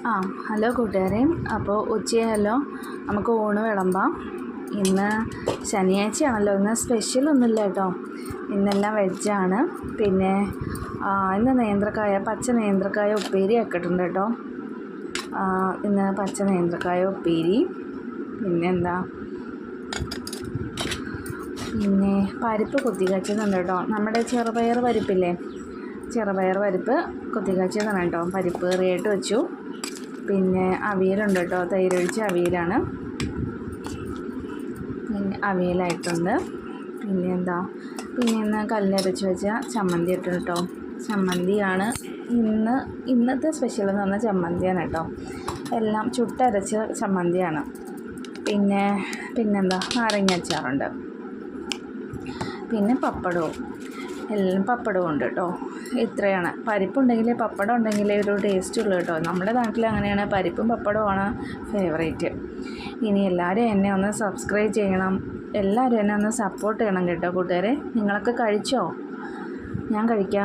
Hello കൂട്ടുകാരെ. അപ്പോൾ ഉച്ചയായല്ലോ, നമുക്ക് ഊണ് വിളമ്പാം. ഇന്ന് ശനിയാഴ്ചയാണല്ലോ, ഇന്ന് സ്പെഷ്യലൊന്നുമില്ല കേട്ടോ. ഇന്നെല്ലാം വെജാണ്. പിന്നെ ഇന്ന് പച്ച നേന്ത്രക്കായ ഉപ്പേരി ആക്കിയിട്ടുണ്ട് കേട്ടോ. ഇന്ന് പച്ച നേന്ത്രക്കായ ഉപ്പേരി. പിന്നെ പരിപ്പ് കുത്തിക്കാച്ചതുണ്ട് കേട്ടോ. നമ്മുടെ ചെറുപയർ പരിപ്പില്ലേ, ചെറുപയർ പരിപ്പ് കുത്തിക്കാച്ചതാണ് കേട്ടോ. പരിപ്പ് കറിയായിട്ട് വെച്ചു. പിന്നെ അവിയലുണ്ട് കേട്ടോ, തൈരൊഴിച്ച അവിയലാണ്. പിന്നെ അവിയലായിട്ടുണ്ട്. പിന്നെ ഇന്ന് കല്ലരച്ച് വെച്ച ചമ്മന്തി ഇട്ടു കേട്ടോ. ചമ്മന്തിയാണ് ഇന്നത്തെ സ്പെഷ്യൽ എന്ന് പറഞ്ഞാൽ ചമ്മന്തിയാണ് കേട്ടോ. എല്ലാം ചുട്ടരച്ച ചമ്മന്തിയാണ്. നാരങ്ങ അച്ചാറുണ്ട്. പിന്നെ പപ്പടവും ഉണ്ട് കേട്ടോ. ഇത്രയാണ്. പരിപ്പുണ്ടെങ്കിൽ പപ്പടം ഉണ്ടെങ്കിലേ ഒരു ടേസ്റ്റ് ഉള്ളൂ കേട്ടോ. നമ്മുടെ നാട്ടിൽ അങ്ങനെയാണ്, പരിപ്പും പപ്പടവുമാണ് ഫേവറേറ്റ്. ഇനി എല്ലാവരും എന്നെ ഒന്ന് സബ്സ്ക്രൈബ് ചെയ്യണം, എല്ലാവരും എന്നെ ഒന്ന് സപ്പോർട്ട് ചെയ്യണം കേട്ടോ കൂട്ടുകാരെ. നിങ്ങളൊക്കെ കഴിച്ചോ? ഞാൻ കഴിക്കാം.